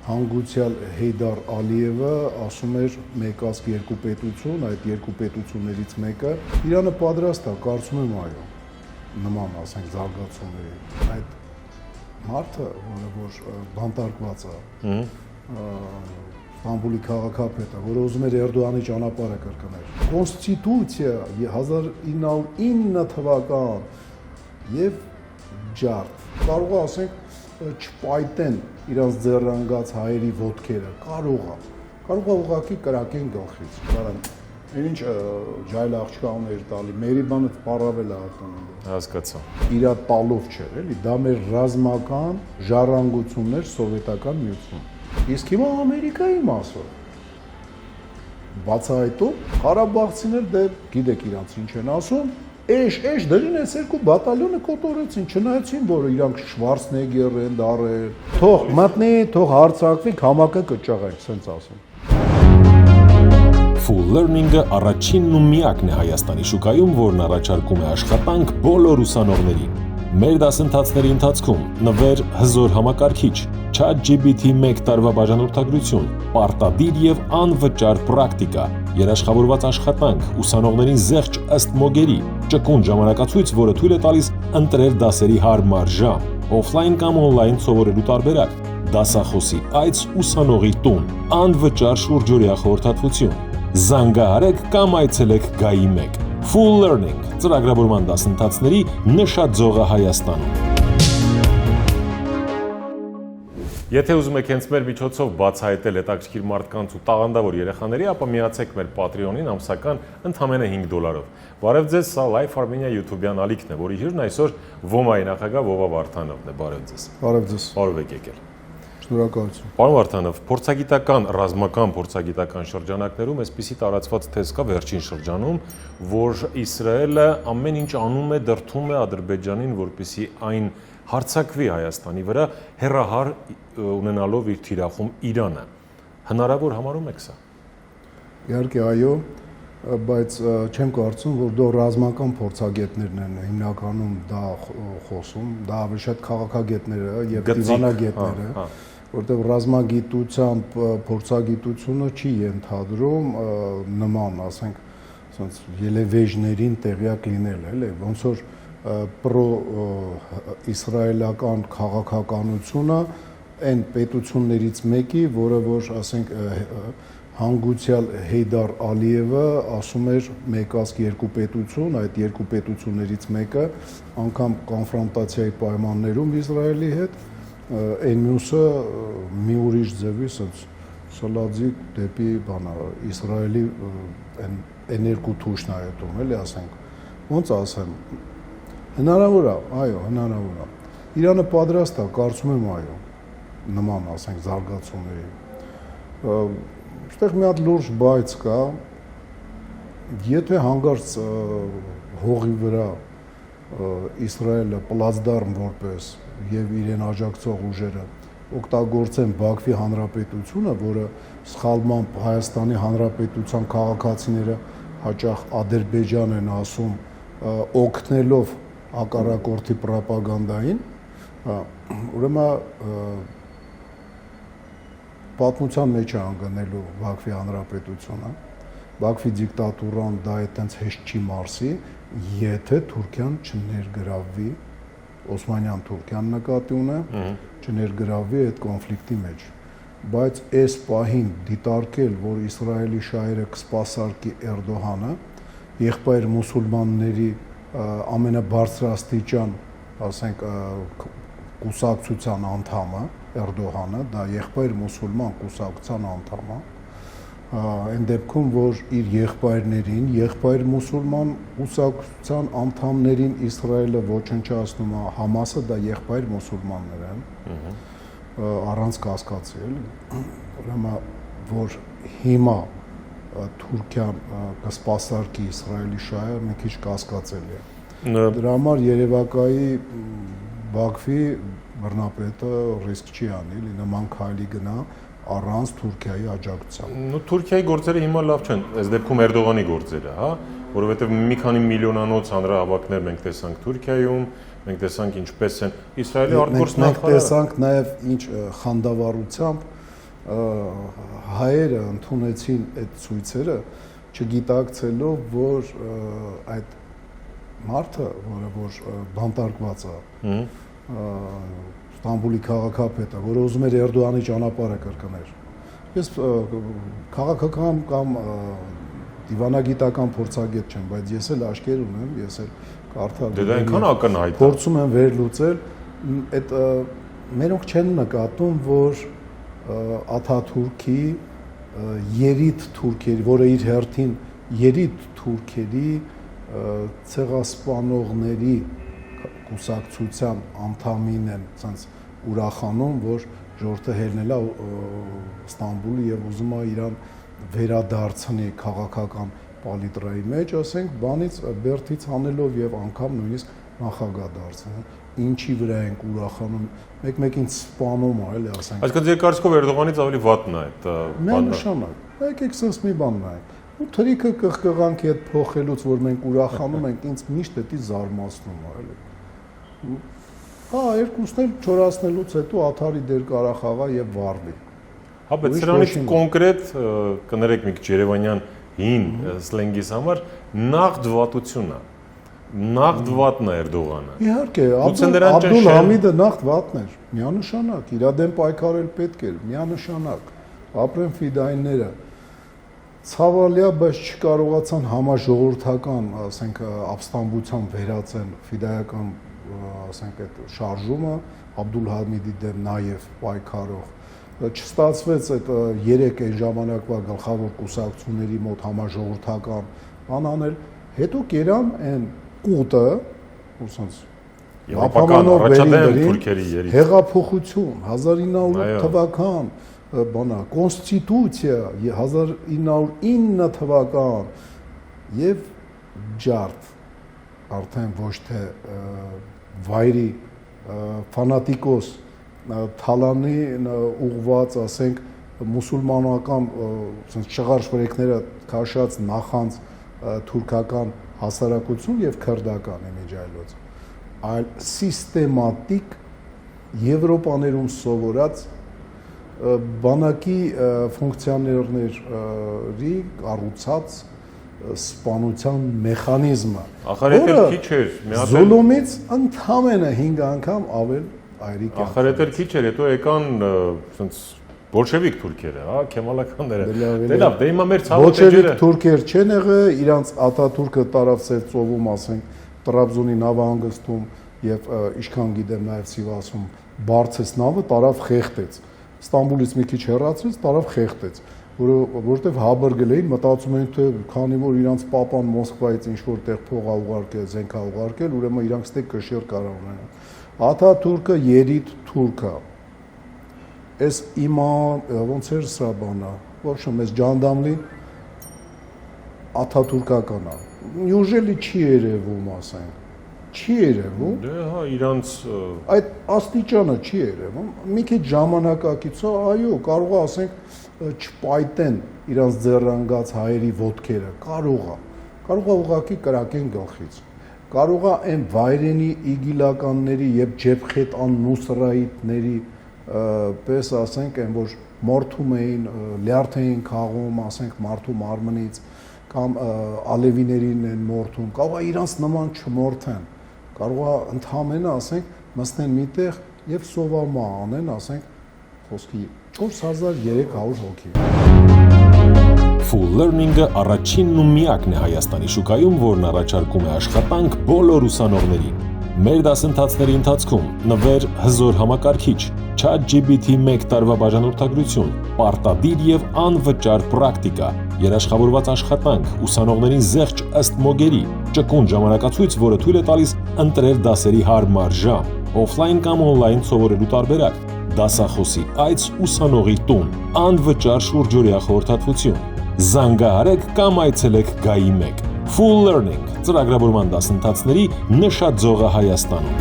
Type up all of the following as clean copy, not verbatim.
հանգուցյալ Հեյդար Ալիևը ասում էր մեկ ազգ երկու պետություն, այդ երկու պետություններից մեկը Իրանը պատրաստ է, կարծում եմ այո, նման ասենք զարգացումների։ Այդ մարդը, որ բանտարկված է, Ստամբուլի քաղաքապետը, որը ուզում էր Էրդողանի ճանապարհը կրկնել։ Կոնստիտուցիա 1909 թվական եւ ջարդ։ Կարող է ասենք չպայտեն իրանց ձեռնանգած հայերի ոտքերը, կարող է ուղղակի կրակեն գլխից։ Կարան ինչ ջայլ աղջկաններ տալի, մերի բանը պարավել է արտանում։ Հասկացա։ Իրա տալով չէր, էլի, դա մեր ռազմական ժառանգություններ սովետական միությունում։ Իսկ հիմա Ամերիկայի մասը բացահայտում Ղարաբաղցիներ դե գիտեք իրանց ինչ են ասում, էշ դրին այս երկու բատալյոնը կոտորեցին, չնայեցին, որ իրանք Շվարցնեգեր են դարել, թող մտնի, թող հարձակվի, քամակը կճաղենք, սենց ասում։ Full Learning-ը առաջինն ու միակն է Հայաստանի շուկայում, որն առաջարկում է աշխատանք բոլոր ուսանողներին։ Մեր դասընթացների ընթացքում նվեր հզոր համակարգիչ, ChatGPT 1 տարվա բաժանորդագրություն, պարտադիր եւ անվճար պրակտիկա, երաշխավորված աշխատանք, ուսանողներին զեղչ ըստ մոգերի, ճկուն ժամանակացույց, որը թույլ է տալիս ընտրել դասերի հարմար ժամ, օֆլայն կամ օնլայն սովորելու տարբերակ, դասախոսի այց ուսանողի տուն, անվճար շուրջօրյա խորհրդատվություն։ Զանգահարեք կամ այցելեք Գայի 1։ Full Learning ծրագրավորման դասընթացների նշաձողը Հայաստանում։ Եթե ուզում եք հենց մեր միջոցով բացահայտել հետաքրքիր մարդկանց ու տաղանդավոր երեխաների, ապա միացեք մեր Patreon-ին ամսական ընդամենը $5-ով։ Բարև ձեզ, սա Life Armenia YouTube-յան ալիքն է, որի հյուրն այսօր ՈՄԱ-ի նախագահ Վովա Վարդանովն է։ Բարև ձեզ։ Բարև ձեզ։ Բարև եք եկել։ Շնորհակալություն։ Պարոն Վարդանով, ռազմական փորձագիտական շրջանակներում այսպիսի տարածված թեզ կա վերջին շրջանում, որ Իսրայելը ամեն ինչ անում է, դրդում է Ադրբեջանին, որպեսզի այն հարձակվի Հայաստանի վրա, հեռահար ունենալով իր թիրախում Իրանը։ Հնարավոր համարում եք սա։ Իհարկե այո, բայց չեմ կարծում, որ դա ռազմական փորձագետներն են հիմնականում դա խոսում, դա ավելի շատ քաղաքագետները եւ դիվանագետները, որտեղ ռազմագիտությամբ փորձագիտությունը չի ենթադրում նման, ասենք, ասենց ելևեժներին տեղյակ լինել, էլի, ոնց որ պրո-իսրայելական քաղաքականությունը այն պետություններից մեկի, որը որ ասենք հանգուցյալ Հեյդար Ալիևը ասում էր մեկ ազգ երկու պետություն, այդ երկու պետություններից մեկը անգամ կոնֆրոնտացիայի պայմաններում Իսրայելի հետ, այն մյուսը մի ուրիշ ձևի սլաձի դեպի բանա Իսրայելի այն երկու թուշն է այդում, էլի ասենք, ոնց ասեմ, հնարավոր է, այո, հնարավոր է։ Իրանը պատրաստ է, կարծում եմ այո, նման ասենք զարգացումների։ Այստեղ մի հատ լուրջ բայց կա, եթե հանգարց հողի վրա Իսրայելը պլացդարմ որպես եւ իրեն աջակցող ուժերը օգտագործեն Բաքվի հանրապետությունը, որը սխալմամբ Հայաստանի հանրապետության քաղաքացիները հաճախ Ադրբեջան են ասում, օգնելով հակառակորդի պրոպագանդային, ուրեմն պատմության մեջ է անգնելու Բաքվի հանրապետությունը, Բաքվի դիկտատուրան դա այտենց հեշտ չի մարսի, եթե Թուրքիան չներգրավվի, Օսմանյան Թուրքիան նկատի ունեմ, չներգրավվի այդ կոնֆլիկտի մեջ, բայց այս պահին դիտարկել, որ Իսրայելի շահերը կսպասարկի Էրդողանը, եղբայր մուսուլմանների ամենաբարձրաստիճան, ասենք, կուսակցության անդամը, Էրդողանը, դա եղբայր մուսուլման կուսակցության անդամը, այն դեպքում, որ իր եղբայրներին, եղբայր մուսուլման կուսակցության անդամներին Իսրայելը ոչնչացնում է, Համասը դա եղբայր մուսուլմաններ են, առանց կասկածի, էլի, ուրեմն, որ հիմա Թուրքիան կսպասարկի Իսրայելի շահը մի քիչ կասկածելի է։ Դրա համար Երևակայի Բաքվի բռնապետը ռիսկ չի անի, նման քայլի գնա առանց Թուրքիայի աջակցության։ Թուրքիայի գործերը հիմա լավ չեն, այս դեպքում Էրդողանի գործերը, հա, որովհետև մի քանի միլիոնանոց հանրահավաքներ մենք տեսանք Թուրքիայում, մենք տեսանք ինչպես են Իսրայելի արտգործնախարարը։ Մենք տեսանք նաև ինչ խանդավառությամբ հայերը ընդունեցին այդ ցույցերը չգիտակցելով, որ այդ մարդը, որ բանտարկված է, Ստամբուլի քաղաքապետը, որը ուզում էր Էրդողանի ճանապարհը կրկներ։ Ես քաղաքական կամ դիվանագիտական փորձագետ չեմ, բայց ես էլ աչքեր ունեմ, ես էլ կարդալ։ Դե դա այնքան ակնհայտ է։ Փորձում եմ վերլուծել, այդ մերոնք չեն նկատում, որ Աթաթուրքի երիտ թուրքերի, որը իր հերթին երիտ թուրքերի ցեղասպանողների կուսակցության անդամին են ցած ուրախանում, որ ժողովուրդը հելնել է Ստամբուլի եւ ուզում է իրան վերադարձնի քաղաքական պալիտրայի մեջ, ասենք, բանից բերդից հանելով եւ անգամ նույնիսկ նախագահ դարձնել, ինչի վրա ենք ուրախանում, մեկ-մեկին սպանում է, էլի ասենք։ Այսինքն ձեր կարծիքով Էրդողանից ավելի վատն է այդ բանը։ Միանշանակ, եկեք սենց մի բան նայենք։ Ու թրիկը կղկղանքի հետ փոխելուց, որ մենք ուրախանում ենք, ինձ միշտ դա զարմացնում է, էլի։ Հա, երկուսն էլ չորացնելուց հետո Աթարի դեր կարա խաղա եւ վառվի։ Հա, բայց սրանից կոնկրետ կներեք մի քիչ Երևանյան հին սլենգիս համար նաղդ վատությունն է։ Նաղդ վատն է Էրդողանը։ Իհարկե, Աբդուլ Համիդը նաղդ վատն էր, միանշանակ, իր դեմ պայքարել պետք էր, միանշանակ։ Ապրեն ֆիդայինները ցավալիա, բայց չկարողացան համաժողովրդական, ասենք, ապստամբության վերածեն ֆիդայական, ասենք, այդ շարժումը Աբդուլ Համիդի դեմ նաև պայքարող չստացվեց այդ 3 այն ժամանակվա գլխավոր կուսակցությունների մոտ համաժողովրդական բան անել, հետո կերան այն կուտը, որ ասած եվրոպական առաջադեմ թուրքերի երիտ հեղափոխություն 1908 թվական բանա կոնստիտուցիա 1909 թվական եւ ջարդ արդեն ոչ թե վայրի ֆանատիկոս թալանի ուղված, ասենք, մուսուլմանական շղարշ վրեքները քաշած նախանց թուրքական հասարակություն եւ քրդական իմիջայլոց, այլ սիստեմատիկ Եվրոպաներում սովորած բանակի ֆունկցիոներների կառուցած սպանության մեխանիզմը, որը քիչ էր, մի հատ Զոլոմից ընդամենը 5 անգամ ավել այրիկ։ Ախր էդ քիչ էր, հետո եկան ասենց բոլշևիկ թուրքերը, հա, քեմալականները։ Դե լավ, դե հիմա մեր ցավը Բոլշևիկ թուրքեր չեն եղել, իրանց Աթաթուրքը տարավ Սև ծովում, ասենք, Տրաբզոնի նավահանգստում եւ իշքան գիտեմ նաեւ Սիվասում բարձեց նավը տարավ խեղտեց։ Ստամբուլից մի քիչ հեռացրեց, տարավ խեղտեց, որովհետեւ հաբրգել էին, մտածում էին, թե քանի որ իրանց պապան Մոսկվայից ինչ որ տեղ փող ա ուղարկել, զենք ա ուղարկել, ուրեմն իրանք ստե կշիռ կարող ունենան։ Աթաթուրքը երիտ թուրք է։ Այս իմա ոնց էր սա բանը, ոչ մեզ ջանդամլին աթաթուրքական է։ Նյուժելի չի երևում, ասենք։ Չի երևում։ Դե հա, իրանց այդ աստիճանը չի երևում։ Մի քիչ ժամանակակից է, այո, կարող է, ասենք, չպայտեն իրանց ձեռանգած հայերի ոտքերը, կարող է։ Կարող է ուղղակի կրակեն գլխից։ Կարող է այն վայրենի իգիլականների եւ ջեփխետան նուսրայիտների պես, ասենք, այն որ մորթում էին, լյարդ էին քաղում, ասենք, մարդու մարմնից կամ ալևիներին են մորթում, կարող է իրանց նման չմորթեն, կարող է ընդհանրապես, ասենք, մտնեն միտեղ եւ սովամա անեն, ասենք, խոսքի 4300 հոգի։ Full Learning-ը առաջինն ու միակն է Հայաստանի շուկայում, որն առաջարկում է աշխատանք բոլոր ուսանողներին։ Մեր դասընթացների ընթացքում նվեր հզոր համակարգիչ, ChatGPT 1 տարվա բաժանորդագրություն, պարտադիր եւ անվճար պրակտիկա, երաշխավորված աշխատանք, ուսանողներին զեղչ ըստ մոգերի, ճկուն ժամանակացույց, որը թույլ է տալիս ընտրել դասերի հարմար ժամ, օֆլայն կամ օնլայն սովորելու տարբերակ, դասախոսի այց ուսանողի տուն, անվճար շուրջօրյա խորհրդատվություն, զանգահարեք կամ այցելեք Գայի 1։ Full Learning ծրագրավորման դասընթացների նշաձողը Հայաստանում։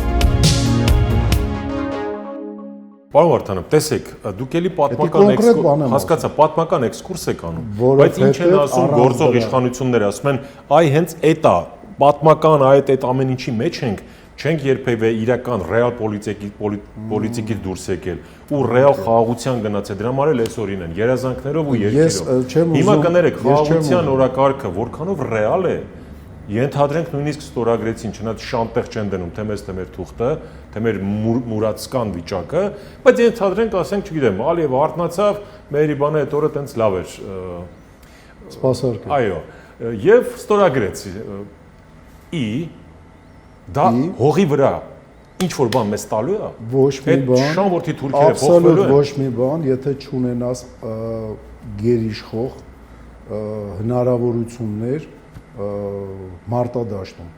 Պարոն Վարդանов, տեսեք, դուք էլի պատմական հասկացա, պատմական էքսկուրս եք անում, բայց ինչ են ասում գործող իշխանությունները, ասում են, այ հենց էդ է, պատմական այդ ամեն ինչի մեջ ենք, Չենք երբևէ իրական ռեալ պոլիտիկից դուրս եկել ու ռեալ խաղաղության գնացել։ Դրա համար էլ այսօրին են երազանքներով ու երկիրով։ Հիմա կներեք, խաղաղության օրակարգը որքանով ռեալ է։ Ենթադրենք նույնիսկ ստորագրեցին, չնայած շանտեղ չեն դնում, թե մեզ, թե մեր թուղթը, թե մեր մուրացկան վիճակը, բայց ենթադրենք, ասենք, չգիտեմ, Ալիևը արթնացավ, մերի բանը այդ օրը տենց լավ էր։ Սպասարկել։ Այո, եւ ստորագրեց։ Դա հողի վրա ինչ որ բան մեզ տալու է։ Ոչ մի բան։ Շանվորթի թուրքերը փոխվելու են։ Ոչ մի բան, եթե չունենաս գերիշխող հնարավորություններ մարտադաշտում։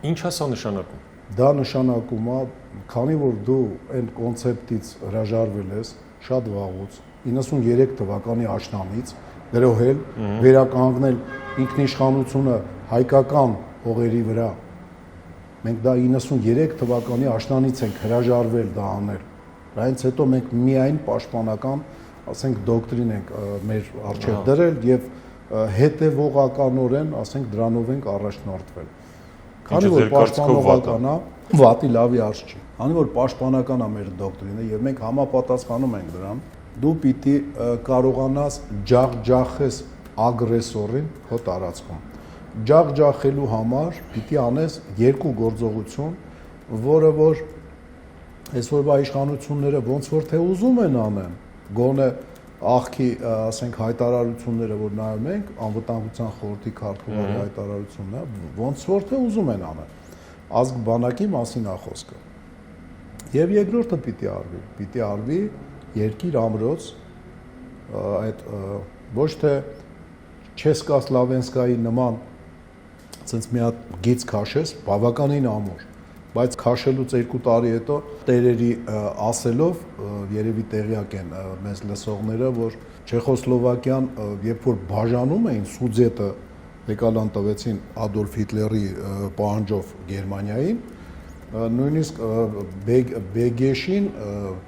Ինչ է սա նշանակում։ Դա նշանակում է, քանի որ դու այն կոնցեպտից հրաժարվել ես շատ վաղուց, 93 թվականի աշնանից, գրոհել, վերականգնել ինքնիշխանությունը հայկական հողերի վրա։ Մենք դա 93 թվականի աշնանից ենք հրաժարվել դա անել։ Դրանից հետո մենք միայն պաշտպանական, ասենք, դոկտրին ենք մեր առջև դրել եւ հետևողականորեն, ասենք, դրանով ենք առաջնորդվել։ Քանի որ պաշտպանողական է, վատի լավի արժ չի։ Քանի որ պաշտպանական է մեր դոկտրինը եւ մենք համապատասխանում ենք դրան, դու պիտի կարողանաս ջախջախես ագրեսորին քո տարածքում։ Ջախջախելու համար պիտի անես երկու գործողություն, որը որ այսօրվա իշխանությունները ոնց որ թե ուզում են անեն, գոնե աղքի, ասենք, հայտարարությունները, որ նայում ենք, անվտանգության խորհրդի քարտուղարի հայտարարությունն է, ոնց որ թե ուզում են անել։ Ազգ բանակի մասին է խոսքը։ Եվ երկրորդը պիտի արվի երկիր ամրոց, այդ ոչ թե Չեսկասլավենսկայի նման ցենց մի հատ գիծ քաշես, բավականին ամուր, բայց քաշելուց 2 տարի հետո տերերի ասելով երևի տեղյակ են մեզ լսողները, որ Չեխոսլովակիան երբ որ բաժանում էին Սուդետը եկալան տվեցին Ադոլֆ Հիտլերի պահանջով Գերմանիային, նույնիսկ Բեգեշին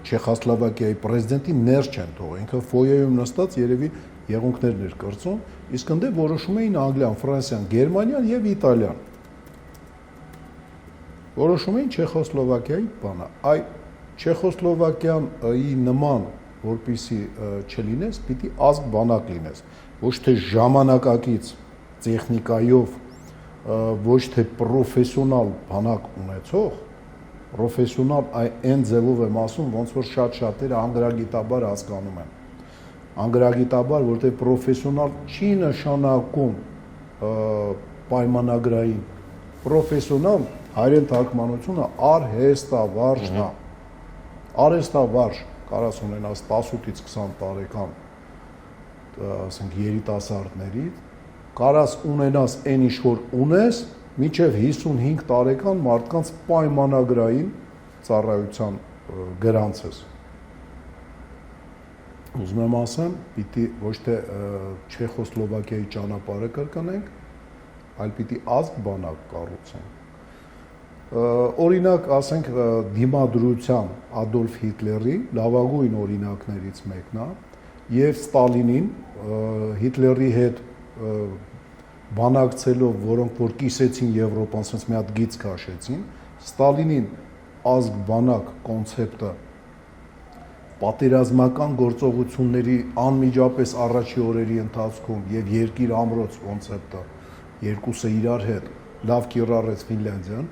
Չեխոսլովակիայի պրեզիդենտի ներս չեն թողել, ինքը ֆոյեում նստած երևի եղունգներն էր կրծում, իսկ ընդ որոշում էին Անգլիան, Ֆրանսիան, Գերմանիան եւ Իտալիան։ Որոշում էին Չեխոսլովակիայի բանը։ Այ Չեխոսլովակիայի նման, որպիսի չլինես, պիտի ազգ բանակ լինես, ոչ թե ժամանակակից տեխնիկայով, ոչ թե պրոֆեսիոնալ բանակ ունեցող, պրոֆեսիոնալ այն ձևով եմ ասում, ոնց որ շատ-շատերը անգրագիտաբար հասկանում են։ Անգրագիտաբար, որտեղ պրոֆեսիոնալ չի նշանակում պայմանագրային, պրոֆեսիոնալ հայերեն թարգմանությունը արհեստավարժն է։ Արհեստավարժ կարաս ունենաս 18-ից 20 տարեկան, ասենք, երիտասարդների, կարաս ունենաս այն ինչ որ ունես, մինչև 55 տարեկան մարդկանց պայմանագրային ծառայության գրանցես։ Ուզում եմ ասեմ, պիտի ոչ թե Չեխոսլովակիայի ճանապարհը կրկնենք, այլ պիտի ազգ բանակ կառուցենք։ Օրինակ, ասենք, դիմադրության Ադոլֆ Հիտլերի լավագույն օրինակներից մեկն է, եւ Ստալինին Հիտլերի հետ բանակցելով, որոնք որ կիսեցին Եվրոպան, ասես մի հատ գիծ քաշեցին, Ստալինին ազգ բանակ կոնցեպտը պատերազմական գործողությունների անմիջապես առաջի օրերի ընթացքում եւ երկիր ամրոց կոնցեպտը երկուսը իրար հետ լավ կիրառեց Ֆինլանդիան,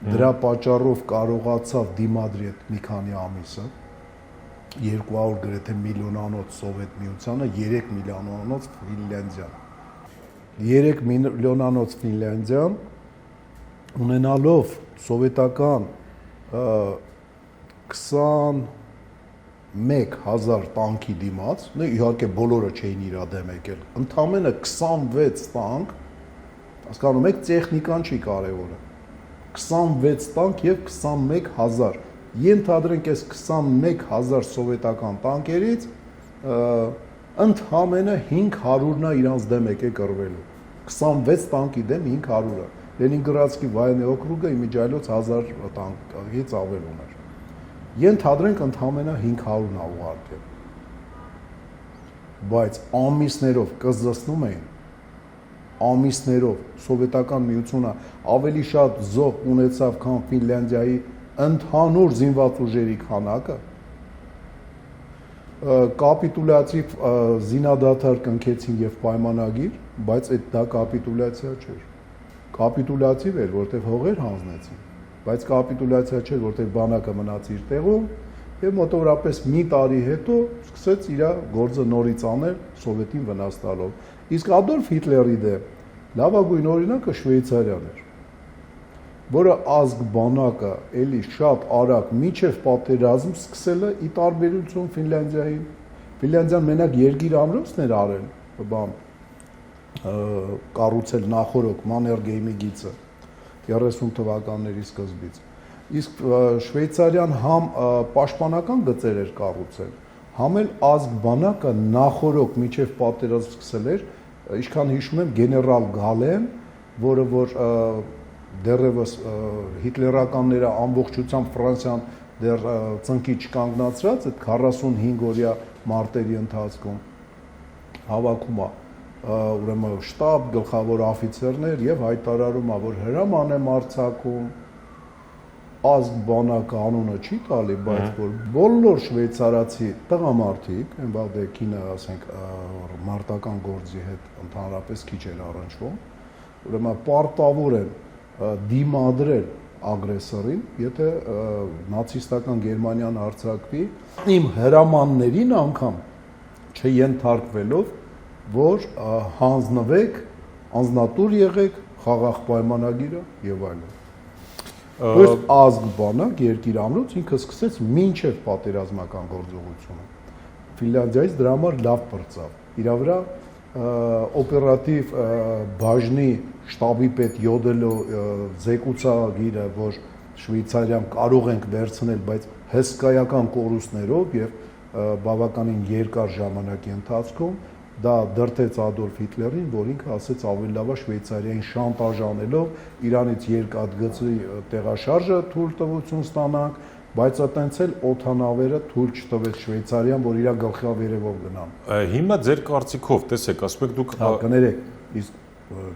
դրա պատճառով կարողացավ դիմադրի այդ մի քանի ամիսը 200 գրեթե միլիոնանոց Սովետ միությանը, 3 միլիոնանոց Ֆինլանդիան։ 3 միլիոնանոց Ֆինլանդիան ունենալով սովետական 21,000 տանկի դիմաց, իհարկե բոլորը չէին իր դեմ եկել, ընդամենը 26 տանկ, հասկանում եք, տեխնիկան չի կարևորը, 26 տանկ եւ 21,000, ենթադրենք այս 21,000 սովետական տանկերից ընդամենը 500-ն է իրանց դեմ եկել կռվելու, 26 տանկի դեմ 500-ը, Լենինգրադսկի վայրենի օկրուգը իմիջիայլոց 1000 տանկից ավել ուներ, ենթադրենք ընդամենը 500-ն է ուղարկել, բայց ամիսներով կզզնում էին, ամիսներով սովետական միությունը ավելի շատ զոհ ունեցավ, քան Ֆինլանդիայի ընդհանուր զինված ուժերի քանակը, կապիտուլյատիվ զինադադար կնքեցին եւ պայմանագիր, բայց դա կապիտուլյացիա չէր։ Կապիտուլյատիվ էր, որտեղ հողեր հանձնեցին, բայց կապիտուլյացիա չէր, որտեղ բանակը մնաց իր տեղում եւ մոտավորապես մի տարի հետո սկսեց իր գործը նորից անել սովետին վնաս տալով։ Իսկ Ադոլֆ Հիտլերի դեմ լավագույն օրինակը Շվեյցարիան էր, որը ազգ բանակը էլի շատ արագ միջև պատերազմ սկսել է ի տարբերություն Ֆինլանդիային։ Ֆինլանդիան մենակ երկիր ամրոցն էր արել, բան կառուցել նախորոք Մաններգեյմի գիծը 30 թվականների սկզբից։ Իսկ Շվեյցարիան համ պաշտպանական գծեր էր կառուցել, համ էլ ազգ բանակը նախորոք միջև պատերազմ սկսել էր, ինչքան հիշում եմ գեներալ Գալեն, որը որ դեռևս հիտլերականները ամբողջությամբ Ֆրանսիան դեռ ծնկի չկանգնացրած այդ 45 օրյա մարտերի ընթացքում հավաքում է ուրեմն շտաբ գլխավոր օֆիցերներ եւ հայտարարում է, որ հրաման եմ արձակում, ազգ բանակը անունը չի տալի, բայց որ բոլոր շվեյցարացի տղամարդիկ, այն բաղդեկինը, ասենք, մարտական գործի հետ ընդհանրապես քիչ էր առնչվում, ուրեմն պարտավոր են դիմադրել ագրեսորին, եթե նացիստական Գերմանիան հարձակվի, իմ հրամաններին անգամ չենթարկվելով, որ հանձնվեք, անձնատուր եղեք խաղաղ պայմանագիրը եւ այլն։ Ըստ ազգ բանակ երկիր ամրոց ինքը սկսեց մինչև պատերազմական գործողությունը։ Ֆինլանդիայից դրա համար լավ բրծավ։ Իրա վրա օպերատիվ բաժնի շտաբի պետ Յոդելո զեկուցագիրը, որ Շվեյցարիան կարող ենք վերցնել, բայց հսկայական կորուստներով եւ բավականին երկար ժամանակի ընթացքում, դա դրդեց Ադոլֆ Հիտլերին, որ ինքը ասեց ավելի լավ է Շվեյցարիային շանտաժ անելով Իրանից երկաթգծի տեղաշարժը թույլ տվություն ստանանք, բայց այտենց էլ օդանավերը թույլ չտվեց Շվեյցարիան, որ իր գլխավերևով գնան։ Հիմա ձեր կարծիքով, տեսեք, ասում եք դուք կներեք, իսկ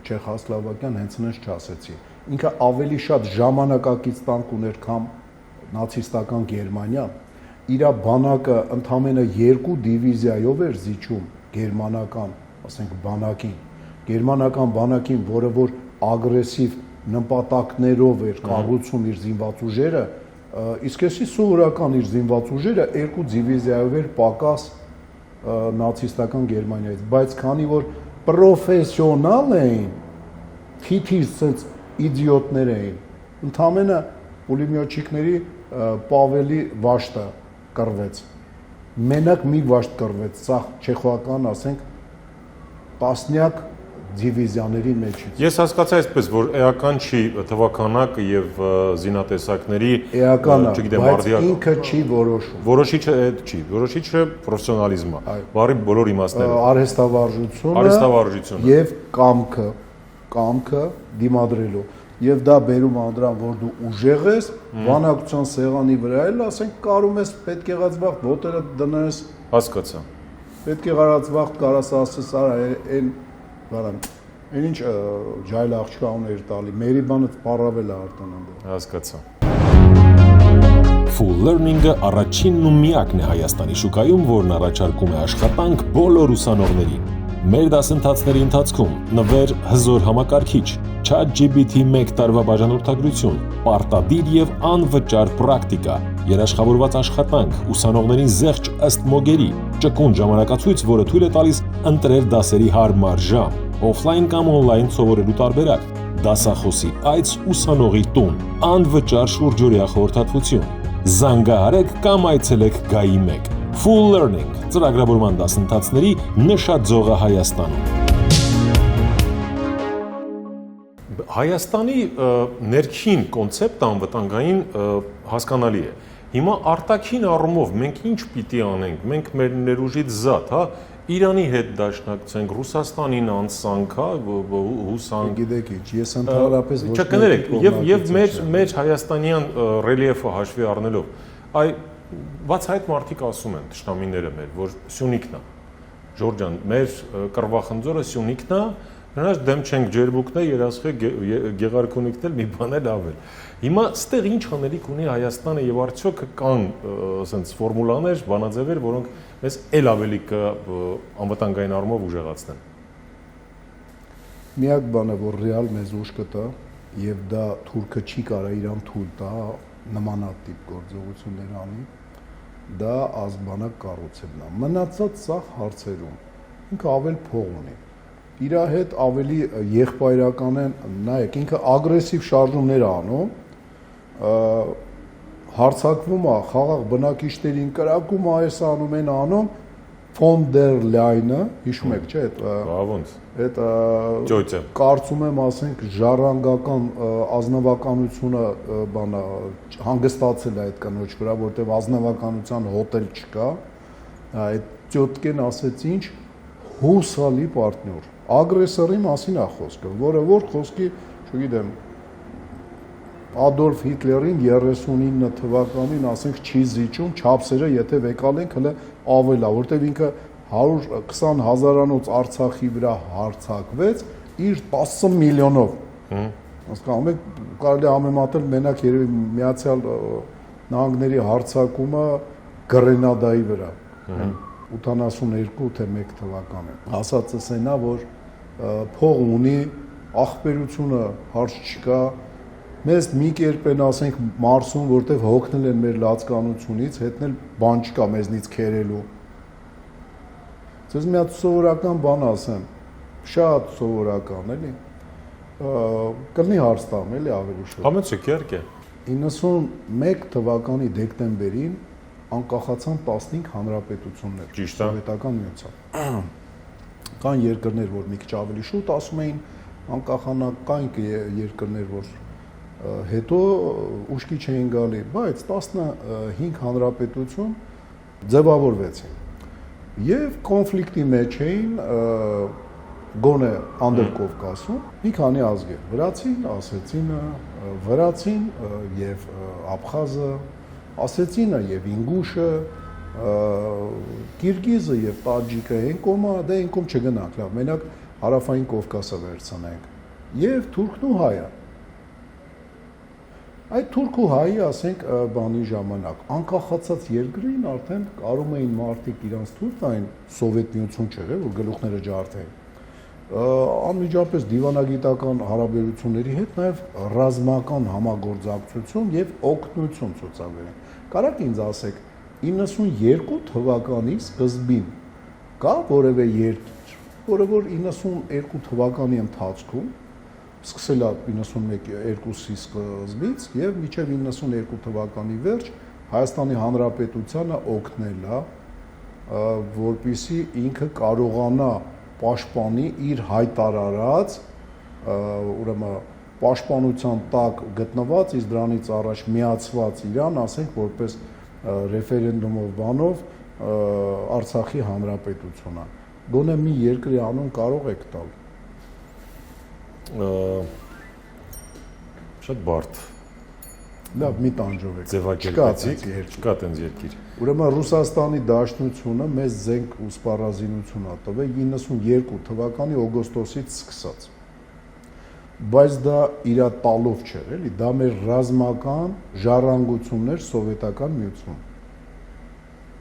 Չեխոսլովակիան հենց այնպես չասեցի։ Ինքը ավելի շատ ժամանակակից տանկ ուներ, քան նացիստական Գերմանիան։ Իր բանակը ընդամենը 2 դիվիզիայով էր զիջում գերմանական, ասենք, բանակին։ Գերմանական բանակին, որը որ ագրեսիվ նպատակներով էր կառուցում իր զինված ուժերը, իսկ էսի սովորական իր զինված ուժերը 2 դիվիզիայով էր պակաս նացիստական Գերմանիայից, բայց քանի որ պրոֆեսիոնալ էին, թիթիզ sense իդիոտներ էին, ընդամենը պուլեմյոտչիկների Պավելի վաշտը կռվեց։ Մենակ մի վաշտ կռվեց, սա չեխոական, ասենք, տասնյակ դիվիզիաների մեջից։ Ես հասկացա այսպես, որ էական չի թվականակը եւ զինատեսակների, չգիտեմ, արդյոք ինքը չի որոշում։ Որոշիչը չի, որոշիչը պրոֆեսիոնալիզմը, բարի բոլոր իմաստներով։ Արհեստավարժությունը եւ կամքը դիմադրելու։ Եվ դա բերում անդրան, որ դու ուժեղ ես, բանակցության սեղանի վրա էլ, ասենք, կարում ես պետք եղած վաղ ոտերը դնես։ Հասկացա։ Պետք եղած վաղ կարաս ասես, արա, այն ինչ ջայլ աղջկա ուներ տալի, մերի բանը պարավել է արտանանդը։ Հասկացա։ Full Learning-ը առաջինն ու միակն է Հայաստանի շուկայում, որն առաջարկում է աշխատանք բոլոր ուսանողներին։ Մեր դասընթացների ընթացքում նվեր հզոր համակարգիչ, ChatGPT 1 տարվա բաժանորդագրություն, պարտադիր եւ անվճար պրակտիկա, երաշխավորված աշխատանք, ուսանողներին զեղչ ըստ մոգերի, ճկուն ժամանակացույց, որը թույլ է տալիս ընտրել դասերի հարմար ժամ, օֆլայն կամ օնլայն սովորելու տարբերակ, դասախոսի այց ուսանողի տուն, անվճար շուրջօրյա խորհրդատվություն։ Զանգահարեք կամ այցելեք Գայի 1։ Full Learning ծրագրավորման դասընթացների նշաձողը Հայաստանում։ Հայաստանի ներքին կոնցեպտը անվտանգային հասկանալի է։ Հիմա արտաքին առումով մենք ինչ պիտի անենք, մենք մեր ներուժից զատ, հա, Իրանի հետ դաշնակցենք, Ռուսաստանին անցանք, հա, հուսանք։ Գիտեք ինչ, ես ընդհանրապես ոչ եւ մեր հայաստանյան ռելիեֆը հաշվի առնելով, այ բացահայտ մարդիկ ասում են, թշնամիները մեր, որ Սյունիքն է։ Ժորժ ջան, մեր կռվախնձորը Սյունիքն է, Հնարավոր դեմ չենք ջերբուկներ, երասխե գեղարքունիքներ մի բան էլ ավել։ Հիմա ստեղ ինչ անելիք ունի Հայաստանը եւ արդյոք կան ասենց ֆորմուլաներ, բանաձևեր, որոնք մեզ ել ավելի անվտանգային առումով ուժեղացնեն։ Միակ բանը, որ ռեալ մեզ ուժ կտա եւ դա թուրքը չի կարա իրան թույլ տա նմանատիպ գործողություններ անի, դա ազգանակ կառուցելն է։ Մնացած սա հարցերում ինքը ավել փող ունի։ Իր հետ ավելի եղբայրական են, նայեք, ինքը ագրեսիվ շարժումներ է անում, հարցակվում է խաղաղ բնակիչներին, կրակում է, այս անում են անում, ֆոն դեր լայնը, հիշում եք, չէ՞, այդ Ջոյցը կարծում եմ, ասենք, ժառանգական ազնվականությունը բանա հանգստացել է այդ կնոջ վրա, որտեղ ազնվականության հոտել չկա, այդ ճոտկեն ասեց ինչ հուսալի պարտներ։ Ագրեսորի մասին է խոսքը, որը որ խոսքի, չգիտեմ, Ադոլֆ Հիտլերին 39 թվականին, ասենք, չի զիջում, չափսերը եթե վեկալ ենք, հələ ավել է, որտեղ ինքը 120 հազարանոց Արցախի վրա հարձակվեց իր 10 միլիոնով։ Հասկանում եք, կարելի է համեմատել մենակ երևի Միացյալ Նահանգների հարձակումը Գրենադայի վրա 82 թե 1 թվականին։ Ասածս այնա, որ փող ունի, ախպերությունը հարց չկա, մեզ մի կերպ են, ասենք, Մարսում, որտեղ հոգնել են մեր լացկանությունից, հետնել բան չկա մեզնից քերելու։ Ձեզ մի հատ սովորական բան ասեմ, շատ սովորական, էլի։ Կլինի հարց տամ, էլի ավելի շուտ։ Համեցեք, իհարկե։ 91 թվականի դեկտեմբերին անկախացան 15 հանրապետություններ։ Ճիշտ է։ Սովետական միության։ Կան երկրներ, որ մի քիչ ավելի շուտ ասում էին անկախանա, կան երկրներ, որ հետո ուշքի չէին գալի, բայց 15 հանրապետություն ձևավորվեցին եւ կոնֆլիկտի մեջ էին գոնե Անդրկովկասում մի քանի ազգեր, վրացին, ասեցինը, վրացին եւ աբխազը, ասեցինը եւ ինգուշը, կիրգիզը եւ տաջիկը, ենկոմը, դե ենկոմ չգնանք, լավ, մենակ հարավային Կովկասը վերցնենք եւ թուրքն ու հայը։ Այդ թուրք ու հայի, ասենք, բանի ժամանակ անկախացած երկրին արդեն կարում էին մարդիկ իրանց թույլ տային Սովետ միություն չէ, որ գլուխները ջարդեն։ Անմիջապես դիվանագիտական հարաբերությունների հետ նաև ռազմական համագործակցություն եւ օգնություն ցուցաբերեն։ Կարաք ինձ ասեք, 92 թվականի սկզբին կա որևէ երկիր, որը որ 92 թվականի ընթացքում սկսել է 91-2-ի սկզբից եւ մինչեւ 92 թվականի վերջ Հայաստանի Հանրապետությանը օգնել է, որպեսզի ինքը կարողանա պաշտպանի իր հայտարարած, ուրեմն պաշտպանության տակ գտնված, իսկ դրանից առաջ միացված իրան, ասենք, որպես ռեֆերենդումով բանով Արցախի Հանրապետությունը։ Գոնե մի երկրի անուն կարող եք տալ։ Շատ բարդ։ Լավ, մի տանջովեք։ Ձևակերպեցիք, չկա տենց երկիր։ Ուրեմն Ռուսաստանի Դաշնությունը մեզ զենք ու սպառազինություն ա տվել 92 թվականի օգոստոսից սկսած։ Բայց դա իր տալով չէր, էլի, դա մեր ռազմական ժառանգություններ սովետական միությունում։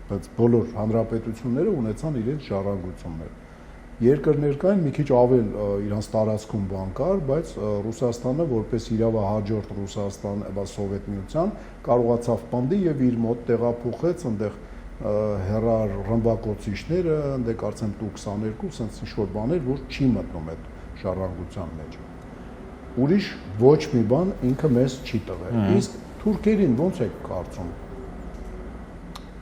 Բայց բոլոր հանրապետությունները ունեցան իրենց ժառանգություններ։ Երկրներ կային մի քիչ ավել իրանց տարածքում բան կար, բայց Ռուսաստանը որպես իրավահաջորդ Ռուսաստան, Սովետ միության կարողացավ պնդի եւ իր մոտ տեղափոխեց այնտեղ հերար ռմբակոծիչները, այնտեղ կարծեմ Tu-22, sense ինչ-որ բաներ, որ չի մտնում այդ ժառանգության մեջ։ Ուրիշ ոչ մի բան ինքը մեզ չի տվել։ Իսկ թուրքերին ո՞նց է կարծում։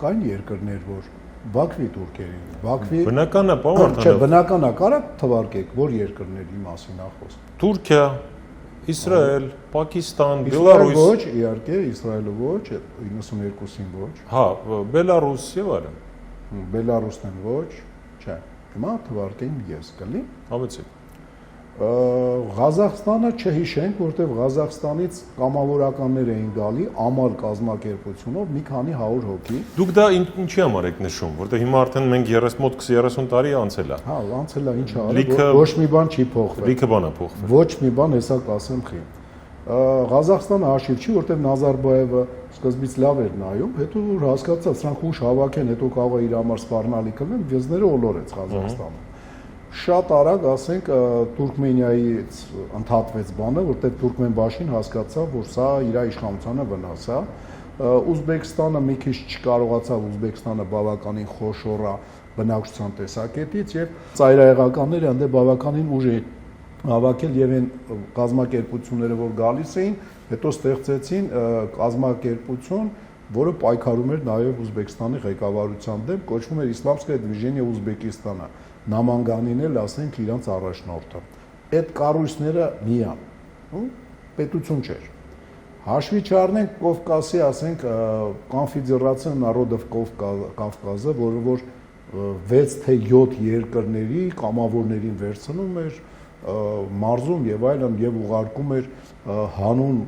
Կային երկրներ, որ Բաքվի թուրքերին, Բաքվի Բնական է, պարոն Չէ, բնական է, կարա թվարկեք, որ երկրների մասին է խոսքը։ Թուրքիա, Իսրայել, Պակիստան, Բելարուս։ Ոչ, իհարկե, Իսրայելը ոչ, 92-ին ոչ։ Հա, Բելարուս եւ այլն։ Բելարուսն են ոչ, չէ։ Հիմա թվարկենք ես, կլի։ Համեցեք։ Ղազախստանը չհիշենք, որտեղ Ղազախստանից կամավորականներ էին գալի ամալ կազմակերպությունով մի քանի 100 հոգի։ Դուք դա ինչի համար եք նշում, որտեղ հիմա արդեն մենք մոտ 30 տարի անցել է։ Հա, անցել է, ինչ արել, ոչ մի բան չի փոխվել։ Լիքը բան է փոխվել։ Ոչ մի բան, հեսա կասեմ խի։ Ղազախստանը հաշիվ չի, որտեղ Նազարբաևը սկզբից լավ էր նայում, հետո որ հասկացավ, սրանք ուշ հավաքեն, հետո կարող է իր համար սպառնալիք լինեն, վեզները օլորեց Ղազախստանը։ Շատ արագ, ասենք, Թուրքմենիայից ընդհատվեց բանը, որտեղ Թուրքմենբաշին հասկացավ, որ սա իր իշխանությանը վնաս է։ Ուզբեկստանը մի քիչ չկարողացավ, Ուզբեկստանը բավականին խոշոր է բնակչության տեսակետից եւ ծայրահեղականները այնտեղ բավականին ուժ էին հավաքել եւ այն կազմակերպությունները, որ գալիս էին, հետո ստեղծեցին կազմակերպություն, որը պայքարում էր նաեւ Ուզբեկստանի ղեկավարության դեմ, կոչվում էր Իսլամское движение Узбекистана։ Նամանգանին էլ ասենք իրանց առաջնորդը։ Այդ կառույցները միան, պետություն չէր։ Հաշվի չառնենք Կովկասի, ասենք, Կոնֆեդերացիա Նարոդով Կովկազը, որը որ 6 թե 7 երկրների կամավորներին վերցնում էր մարզում եւ այլն եւ ուղարկում էր հանուն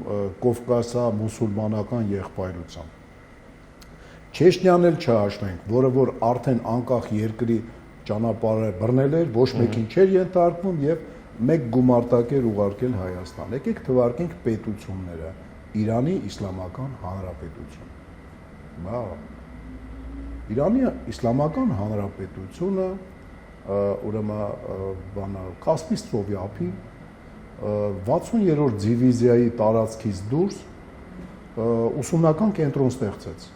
Կովկասա մուսուլմանական եղբայրության։ Չեչնիան էլ չհաշվենք, որը որ արդեն անկախ երկրի ճանապարհը բռնել էր, ոչ մեկին չէր ենթարկվում եւ մեկ գումարտակ էր ուղարկել Հայաստան։ Եկեք թվարկենք պետությունները։ Իրանի Իսլամական Հանրապետություն։ Բա Իրանի Իսլամական Հանրապետությունը ուրեմն բանը Կասպից ծովի ափին 60-րդ դիվիզիայի տարածքից դուրս ուսումնական կենտրոն ստեղծեց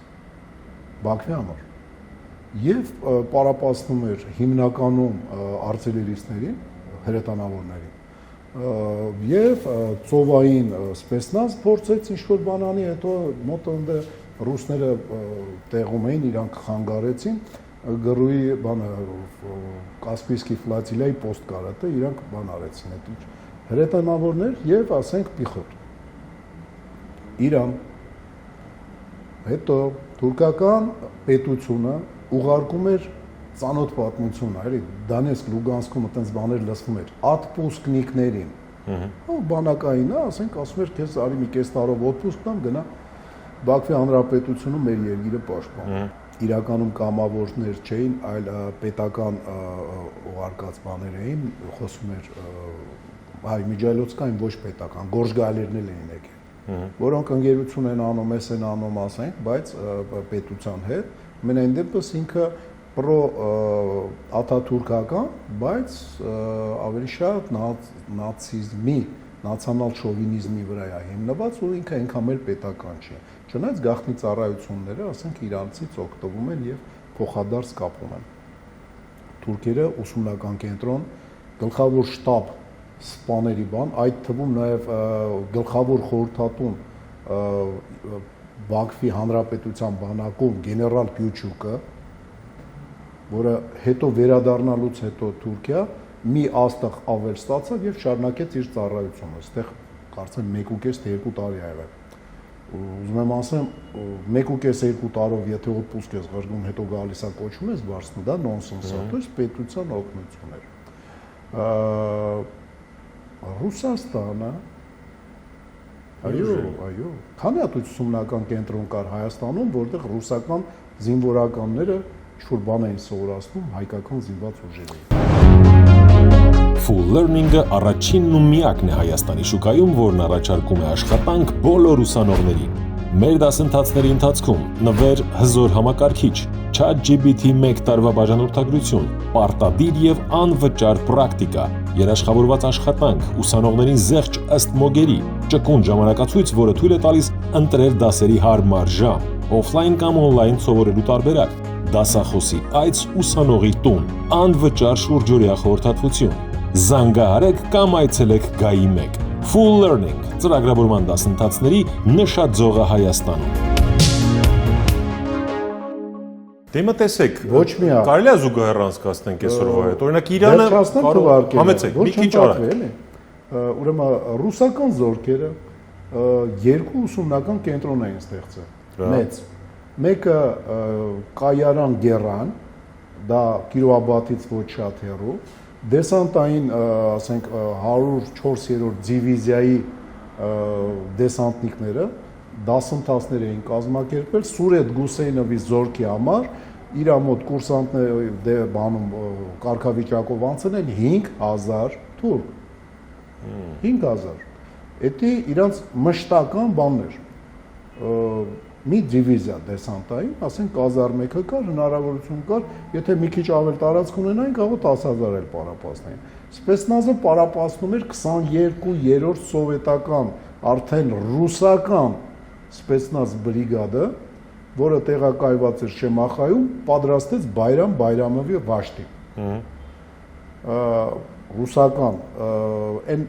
Բաքվի համար եւ պարապացնում էր հիմնականում արտիլերիստներին, հրետանավորներին եւ ծովային սպեցնազ փորձեց ինչ-որ բան անի, հետո մոտ այնտեղ ռուսները տեղում էին, իրանք խանգարեցին գրուի բանը Կասպիյսկի ֆլոտիլայի պոստկարատը, իրանք բան արեցին, այդ ինչ հրետանավորներ եւ ասենք պիխոտ։ Իրան հետո թուրքական պետությունը ուղարկում էր ծանոթ պատմություն, այլ Դոնեցկ, Լուգանսկում այտենց բաներ լսվում էր ատպուսկնիկներին։ Հա բանակային է, ասենք ասում էր քեզ արի մի կես տարով օտպուսկ տամ, գնա Բաքվի Հանրապետությունում մեր երկիրը պաշտպան։ Իրականում կամավորներ չէին, այլ պետական ուղարկած բաներ էին, խոսում էր այ միջայլոցքային ոչ պետական, գորժգալերներ էին եկել, որոնք ընկերություն են անում, էս են անում, ասենք, բայց պետության հետ մենայն դեպս ինքը պրո աթաթուրքական, բայց ավելի շատ նացիզմի, նացիոնալ շովինիզմի վրա է հիմնված ու ինքը այնքան էլ պետական չի։ Չնայած գաղտնի ծառայությունները, ասենք, իրանցից օգտվում են եւ փոխադարձ կապում են։ Թուրքերը ուսումնական կենտրոն, գլխավոր շտաբ սպաների բան, այդ թվում նաեւ գլխավոր խորհրդատուն Բաքվի Հանրապետության բանակում գեներալ Պյուչուկը, որը հետո վերադառնալուց հետո Թուրքիա մի աստղ ավել ստացավ եւ շարունակեց իր ծառայությունը։ Այստեղ կարծեմ 1.5-2 տարի ա եղել։ Ուզում եմ ասեմ 1.5-2 տարով եթե օտպուսկ ես ղրգում, հետո գալիս է կոչում ես բարձնում, դա նոնսենս է, դες պետության օգնություն էր։ Ռուսաստանը Այո, քանի հատ ուսումնական կենտրոն կար Հայաստանում, որտեղ ռուսական զինվորականները ինչ-որ բան էին սովորացնում հայկական զինված ուժերին։ Full Learning-ը առաջինն ու միակն է Հայաստանի շուկայում, որն առաջարկում է աշխատանք բոլոր ուսանողներին։ Մեր դասընթացների ընթացքում նվեր հզոր համակարգիչ, ChatGPT 1 տարվա բաժանորդագրություն, պարտադիր եւ անվճար պրակտիկա, երաշխավորված աշխատանք, ուսանողներին զեղչ ըստ մոգերի, ճկուն ժամանակացույց, որը թույլ է տալիս ընտրել դասերի հարմար ժամ, օֆլայն կամ օնլայն սովորելու տարբերակ, դասախոսի այց ուսանողի տուն, անվճար շուրջօրյա խորհրդատվություն։ Զանգահարեք կամ այցելեք Գայի 1։ Full Learning ծրագրավորման դասընթացների նշաձողը Հայաստանում։ Դեմը տեսեք, ոչ մի հատ։ Կարելի է զուգահեռ անցկացնենք այսօրվա հետ։ Օրինակ Իրանը համեցեք, մի քիչ արագ։ Ուրեմն ռուսական զորքերը երկու ուսումնական կենտրոն էին ստեղծել։ Մեծ։ Մեկը Կայարան Գերան, դա Կիրովաբադից ոչ շատ հեռու, դեսանտային, ասենք 104-րդ դիվիզիայի դեսանտնիկները դասընթացներ էին կազմակերպել Սուրետ Գուսեյնովի զորքի համար, իր մոտ կուրսանտներ բանում կարգավիճակով անցել են 5000 թուրք։ 5000։ Դա իրանց մշտական բաններ։ Մի դիվիզիա դեսանտային, ասենք կազարմեքը կար, հնարավորություն կար, եթե մի քիչ ավել տարածք ունենային, կարող 10000 էլ պարապացնեին։ Սպեցնազը պարապացնում էր 22-րդ սովետական, արդեն ռուսական սպեցնազ բրիգադը, որը տեղակայված էր Շեմախայում, պատրաստեց Բայրամ Բայրամովի վաշտի։ Ռուսական այն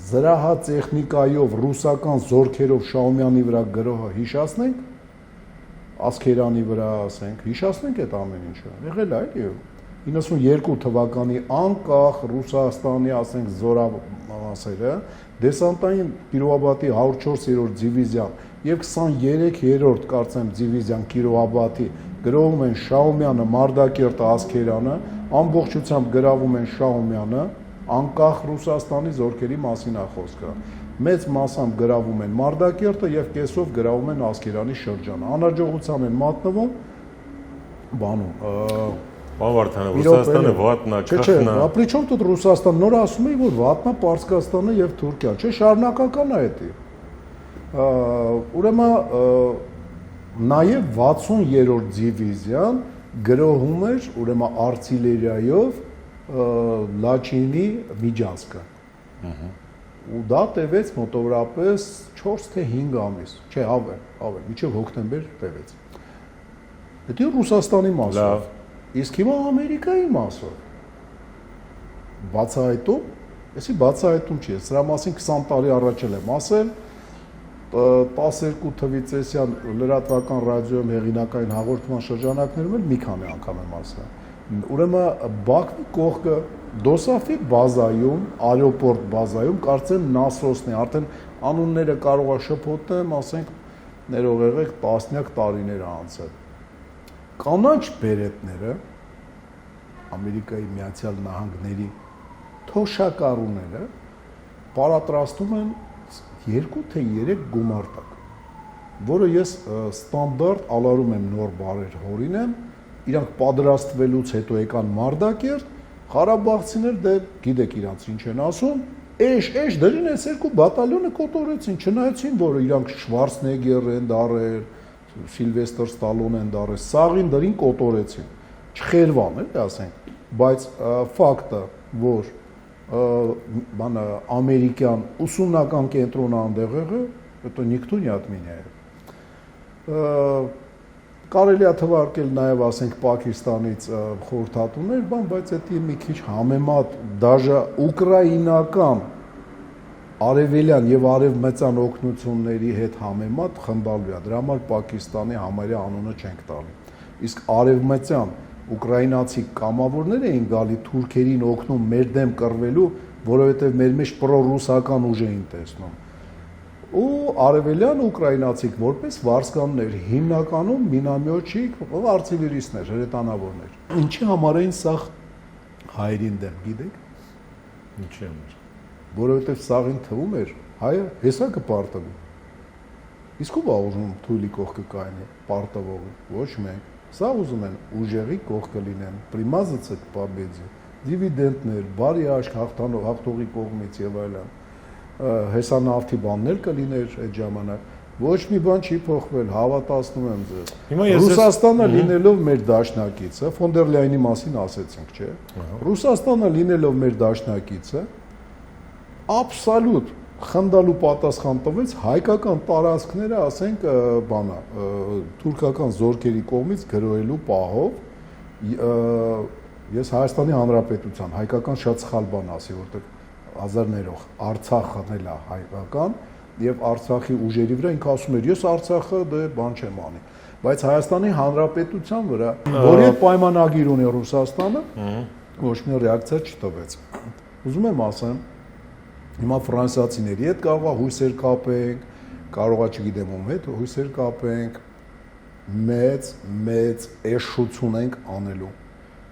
զրահատեխնիկայով ռուսական զորքերով Շաումյանի վրա գրոհը հիշացնենք, Ասքերանի վրա ասենք, հիշացնենք այդ ամեն ինչը։ Եղել է, այլ 92 թվականի անկախ Ռուսաստանի, ասենք, զորամասերը դեսանտային Կիրովաբադի 104-րդ դիվիզիան եւ 23-րդ կարծեմ դիվիզիան Կիրովաբադի գրովում են Շաումյանը, Մարդակերտը, Ասքերանը, ամբողջությամբ գրավում են Շաումյանը, անկախ Ռուսաստանի զորքերի մասին է խոսքը։ Մեծ մասամբ գրավում են Մարդակերտը եւ կեսով գրավում են Ասքերանի շրջանը։ Անհաջողության են մատնվում բանում։ Պարոն Վարդանյան, Ռուսաստանը վատնա, քախնա։ Չէ, ապրիչով դու Ռուսաստան նոր ասում էի, որ վատնա Պարսկաստանը եւ Թուրքիան։ Չէ, շարունակական է դա։ Ուրեմն նաեւ 60-րդ դիվիզիան գրոհում էր ուրեմն արտիլերիայով Լաչինի Միջանսկը։ Ու դա տևեց մոտավորապես 4 թե 5 ամիս, չէ, ավել, մինչև հոկտեմբեր տևեց։ Դա Ռուսաստանի մասով։ Իսկ հիմա Ամերիկայի մասով։ Բացահայտում, էսի բացահայտում չի, սրա մասին 20 տարի առաջ էլ եմ ասել, 12 թվի ծեսյան լրատվական ռադիոյում հեղինակային հաղորդման շրջանակներում էլ մի քանի անգամ եմ ասել։ Ուրեմն Բաքվի կողքը Դոսաֆի բազայում, արեոպորտ բազայում կարծեմ Նասոսն է, արդեն անունները կարող է շփոթեմ, ասենք ներող եղեք տասնյակ տարիներ անցել։ Կանաչ բերետները Ամերիկայի Միացյալ Նահանգների թոշակառուները պարատրաստում են 2 թե 3 գումարտակ, որը ես ստանդարտ ալարում եմ նոր բարեր հորինեմ, իրանք պատրաստվելուց հետո եկան Մարդակերտ, Ղարաբաղցիներ դե գիտեք իրանք ինչ են ասում, էշ դրին այս երկու բատալյոնը կոտորեցին, չնայեցին, որ իրանք Շվարցնեգեր են դարել, Սիլվեստր Ստալոն են դարել, սաղին դրին կոտորեցին, չխերվան էլ ասենք, բայց ֆակտը, որ բանը ամերիկյան ուսումնական կենտրոնը անդեղ եղը, это никто не отменяет։ Կարելի է թվարկել նաև ասենք Պակիստանից խորհրդատուներ, բայց դա մի քիչ համեմատ դաժե ուկրաինական արևելյան եւ արևմտյան օգնությունների հետ համեմատ խնդալու է։ Դրա համար Պակիստանի համարյա անունը չենք տալի։ Իսկ արևմտյան ուկրաինացի կամավորներ էին գալի թուրքերին օգնում մեր դեմ կռվելու, որովհետեւ մեր մեջ պրոռուսական ուժ էին տեսնում։ Ու արևելյան ուկրաինացիք որպես վարսկաններ, հիմնականում մինամյոչիկ, արտիլերիստներ, հրետանավորներ։ Ինչի համար էին սաղ հայերին դեմ, գիտեք։ Ինչի համար։ Որովհետև սաղին թվում էր, հայը հեսա կպարտվի։ Իսկ ով է ուզում թույլի կողքը կայնի, պարտվողը, ոչ մենք։ Սա ուզում են ուժեղի կողքը լինեն, պրիմազը պաբեդի, դիվիդենտներ, բարի աշկ հաղթողի կողմից եւ այլն։ Հեսանավթի բաններ կլիներ այդ ժամանակ, ոչ մի բան չի փոխվել, հավատացնում եմ ձեզ։ Ռուսաստանը լինելով մեր դաշնակիցը, ֆոն դեր Լայնի մասին ասեցինք, չէ՞։ Ռուսաստանը լինելով մեր դաշնակիցը, աբսոլյուտ խնդալու պատասխան տվեց հայկական տարածքները, ասենք, բանա, թուրքական զորքերի կողմից գրոհելու պահով, ես Հայաստանի Հանրապետության հայկական շատ սխալ բան ասի, որտեղ ազարներով Արցախն էլ է հայկական եւ Արցախի ուժերի վրա ինքը ասում էր ես Արցախը դե բան չեմ անի, բայց Հայաստանի Հանրապետության վրա, որի հետ պայմանագիր ունի Ռուսաստանը, ոչ մի ռեակցիա չտվեց։ Ուզում եմ ասեմ, հիմա ֆրանսիացիների հետ կարող է հույսեր կապենք, կարող է չգիտեմ ում հետ հույսեր կապենք, մեծ էշություն ենք անելու։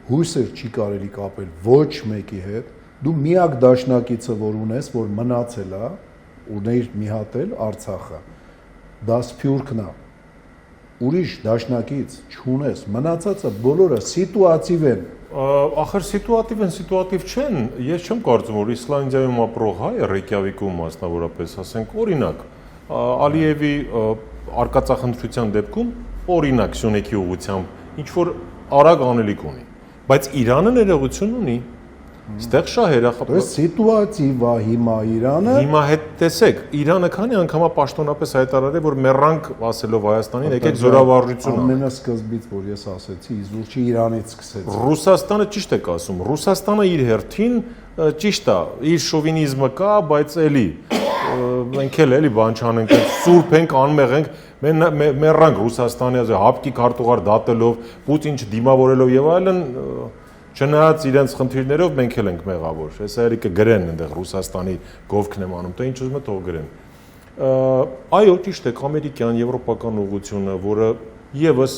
հույսեր չի կարելի կապել ոչ մեկի հետ, դու միակ դաշնակիցը, որ ունես, որ մնացել է, ուներ մի հատ էլ Արցախը, դա Սփյուռքն է, ուրիշ դաշնակից չունես, մնացածը բոլորը սիտուատիվ են։ Ախր սիտուատիվ են, սիտուատիվ չեն, ես չեմ կարծում, որ Իսլանդիայում ապրող հայը Ռեյկյավիկում մասնավորապես, ասենք, օրինակ, Ալիևի արկածախնդրության դեպքում օրինակ Սյունեքի ուղղությամբ ինչ որ արագ անելիք ունի, բայց Իրանը ներողություն ունի։ Ստեղ շահերը То есть սիտուատիվ է հիմա Իրանը։ Հիմա հետ տեսեք, Իրանը քանի անգամ պաշտոնապես հայտարարել է, որ մեռանք ասելով Հայաստանին, եկեք զորավարժություն անենք։ Ամենասկզբից, որ ես ասեցի, իզուր չի Իրանից սկսեց։ Ռուսաստանը ճիշտ եք ասում, Ռուսաստանը իր հերթին ճիշտ է, իր շովինիզմը կա, բայց էլի մենք էլի բան չանենք, սուրբ ենք, անմեղ ենք, մեռանք Ռուսաստանի հապկի քարտուղար դատելով, Պուտին չդիմավորելով եւ այլն, չնայած իրենց խնդիրներով մենք էլ ենք մեղավոր։ Հեսա էլի կգրեն այնտեղ Ռուսաստանի գովքն եմ անում, թե ինչ ուզում է թող գրեն։ Այո, ճիշտ է, ամերիկյան, եվրոպական ուղղությունը, որը եւս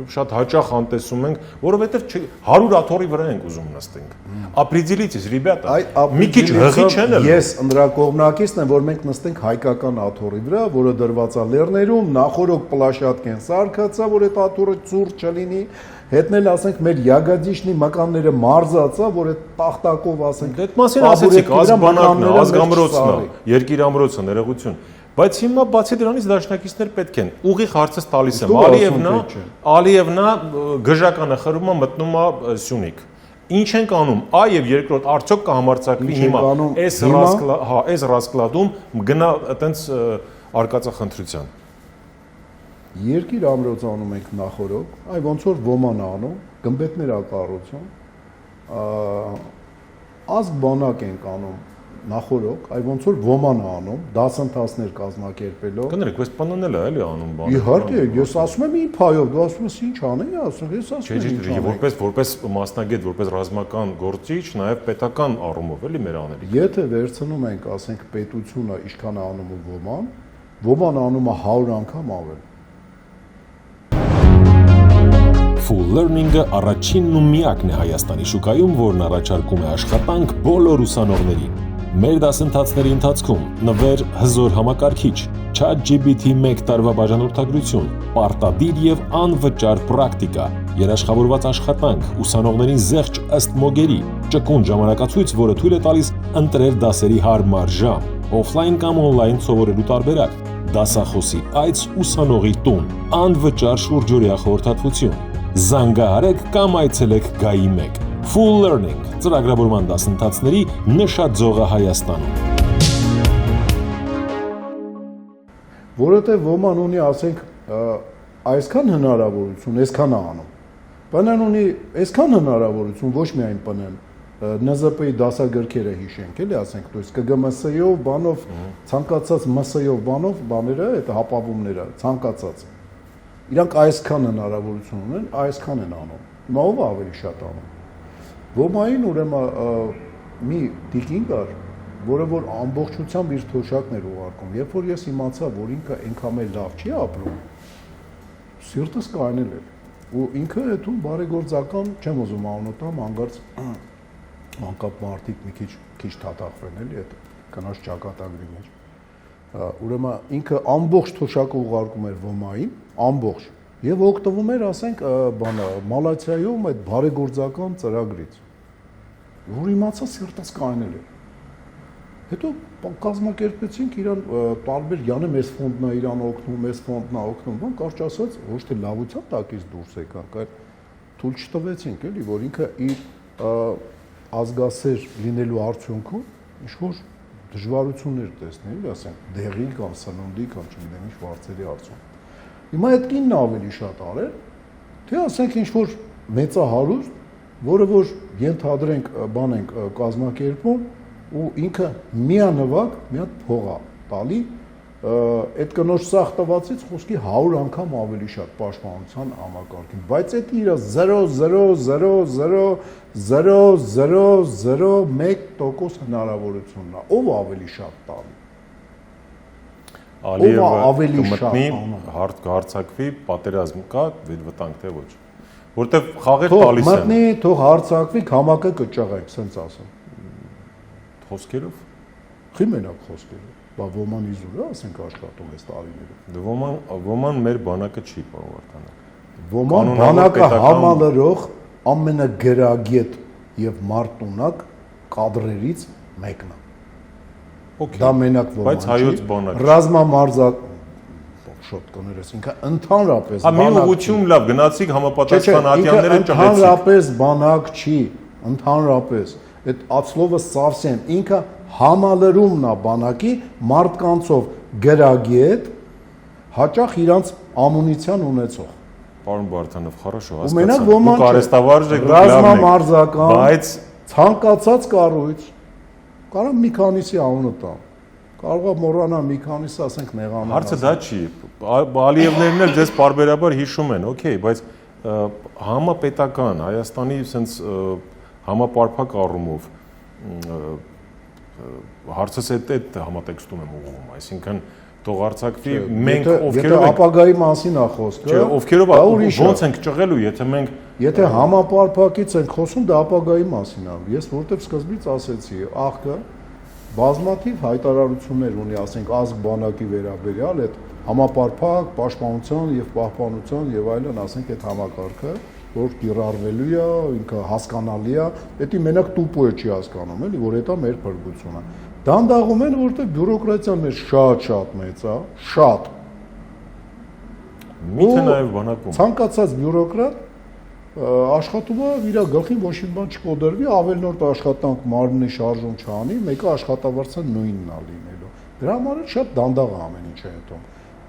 շատ հաճախ անտեսում ենք, որովհետեւ 100 աթոռի վրա ենք ուզում նստենք։ Определитесь, ребята, մի քիչ հղի չեն էլ։ Ես նրա կողմնակիցն եմ, որ մենք նստենք հայկական աթոռի վրա, որը դրված է լեռներում, նախորոք պլաշատկեն սարքածա, որ այդ աթոռը ծուր չլինի, հետնել ասենք մեր յագադիշնի մկանները մարզածա, որ այդ տախտակով ասենք։ Այդ մասին ասեցիք, ազգամրոցն է, երկիրամրոցը, ներողություն։ Բայց հիմա բացի դրանից դաշնակիցներ պետք են։ Ուղիղ հարցս տալիս եմ, Ալիևնա գժականը խրում է մտնում է Սյունիք։ Ինչ ենք անում։ Եվ երկրորդ արդյոք կհամարցակվի հիմա այս ռասկլադում գնա այտենց արկածախնդրության։ Երկիր ամրոց անում ենք նախորոք, ոնց որ ոման անում, գմբեթներ ակառուցում, ազգ բանակ ենք անում նախորոք, ոնց որ ոման անում, դասընթացներ կազմակերպելով։ Կներեք, բայց բանն էլ է էլի անում բանը։ Իհարկե, ես ասում եմ իմ փայով, դու ասում ես ինչ անեի, ասում ես ասում ես ինչ անեի։ Որպես մասնագետ, որպես ռազմական գործիչ, նաև պետական առումով էլի մեր անելիք։ Եթե վերցնում ենք, ասենք, պետությունը ինչքան է անում ոման անում է 100 անգամ ավել։ Full Learning-ը առաջինն ու միակն է Հայաստանի շուկայում, որն առաջարկում է աշխատանք բոլոր ուսանողներին։ Մեր դասընթացների ընթացքում նվեր հզոր համակարգիչ, ChatGPT 1 տարվա բաժանորդագրություն, պարտադիր եւ անվճար պրակտիկա, երաշխավորված աշխատանք, ուսանողներին զեղչ ըստ մոգերի, ճկուն ժամանակացույց, որը թույլ է տալիս ընտրել դասերի հարմար ժամ, օֆլայն կամ օնլայն սովորելու տարբերակ, դասախոսի այց ուսանողի տուն, անվճար շուրջօրյա խորհրդատվություն։ Զանգահարեք կամ այցելեք Գայի 1։ Full Learning ծրագրավորման դասընթացների նշաձողը Հայաստանում։ Որովհետև ոման ունի, ասենք, այսքան հնարավորություն, այսքան է անում։ Բանան ունի այսքան հնարավորություն, ոչ միայն բանան, ՆԶՊ-ի դասագրքերը հիշենք, էլի ասենք, то есть ԿԳՄՍ-ով, բանով, ցանկացած ՄՍ-ով, բանով, բաները, այդ հապավումները, ցանկացած։ Իրանք այսքան հնարավորություն ունեն, այսքան են անում։ Հիմա ով ավելի շատ անում։ Ոմային ուրեմն մի տիկին կար, որը որ ամբողջությամբ իր թոշակն էր ուղարկում։ Երբ որ ես իմացա, որ ինքը այնքան էլ լավ չի ապրում, սիրտս կայնել էր։ Ու ինքը հետում բարեգործական, չեմ ուզում անոտամ, հանգարց անկապ մարդիկ մի քիչ թաթախվեն էլի այդ կնոջ ճակատագրի մեջ։ Ուրեմն ինքը ամբողջ թոշակը ուղարկում էր ոմային, ամբողջ, եւ օգտվում էր, ասենք, բանը Մալացիայում այդ բարեգործական ծրագրից։ Որ իմացա սիրտս կայնել էր։ Հետո կազմակերպեցինք իրան տարբեր յանը մեզ ֆոնդն է իրան օգնում, մեզ ֆոնդն է օգնում, բան կարճ ասած, ոչ թե լավության տակից դուրս եկանք, այլ թույլ չտվեցինք, էլի, որ ինքը իր ազգասեր լինելու արդյունքում ինչ որ դժվարություններ տեսնի, էլի, ասենք, դեղի կամ սննդի կամ չգիտեմ ինչ վարձերի արդյունքում։ Հիմա այդ կինն ավելի շատ արել, թե ասենք ինչ որ մեծահարուստ, որը որ ենթադրենք բան ենք կազմակերպում ու ինքը միանվագ մի հատ փող է տալի, այդ կնոջ սախ տվածից խոսքի 100 անգամ ավելի շատ պաշտպանության համակարգին, բայց այդ իր 0.0000001% հնարավորությունն է, ով ավելի շատ տալի։ Ալիևը կմտնի հարցակվի պատերազմ կա, վտանգ թե ոչ։ որտեվ խաղեր տալիս են։ Մտնի, թող հարցակվի, համակը կճաղենք, սենց ասեմ։ Խոսքերով։ Խի մենակ խոսքերով։ Բա ոման իզուր է, ասենք աշխատում այս տարիներով։ Ոման մեր բանակը չի, պարոն Վարդանակ։ Ոման բանակը համալրող ամենագրագետ եւ մարտունակ կադրերից մեկն է։ Դա մենակ ոման չի։ Բայց հայոց բանակը ռազմամարզակ շոտ կներես, ինքը ընդհանրապես բանակ։ Մի ուղղություն լավ, գնացիք համապատասխան ատյանները ճղեցիք։ Ընդհանրապես բանակ չի, ընդհանրապես։ Այդ ածլովը սավսեմ, ինքը համալրումն է բանակի մարդկանցով գրագետ հաճախ իրանց ամունիցիան ունեցող։ Պարոն Բարդանով, хорошо, Ու մենակ ոման դուք արեստավարժ եք, ռազմամարզական, բայց ցանկացած կառույց կարող մի քանիսի անունը տա։ Կարող է մոռանա մի քանիսը, ասենք նեղանան։ Հարցը դա չի։ Ալիևներն էլ ձեզ պարբերաբար հիշում են, օքեյ, բայց համապետական Հայաստանի sense համապարփակ առումով հարցս այդ համատեքստում եմ ուղղում, այսինքն թող արցակվի մենք ովքերով ենք ապագայի մասին է խոսքը։ Չէ, ովքերով ոնց ենք ճղելու, եթե մենք Եթե համապարփակից ենք խոսում, դա ապագայի մասին է։ Ես որտեվ սկզբից ասեցի, աղքը բազմաթիվ հայտարարություններ ունի, ասենք ազգ բանակի վերաբերյալ այդ համապարփակ, պաշտպանության եւ պահպանության եւ այլն, ասենք այդ համակարգը, որ կիրառվելու է, ինքը հասկանալի է, դա մենակ տուպոյը չի հասկանում, էլի, որ դա մեր փրկությունը։ Դանդաղում են, որտեղ բյուրոկրատիան մեր շատ մեծ է, շատ։ Միթե նաեւ բանակում։ Ցանկացած բյուրոկրատ աշխատում է իր գլխին ոչ մի բան չկոդրվի, ավելնորդ աշխատանք մարմնի շարժում չանի, մեկը աշխատավարձը նույնն է լինելու։ Դրա համար շատ դանդաղ է ամեն ինչը հետո։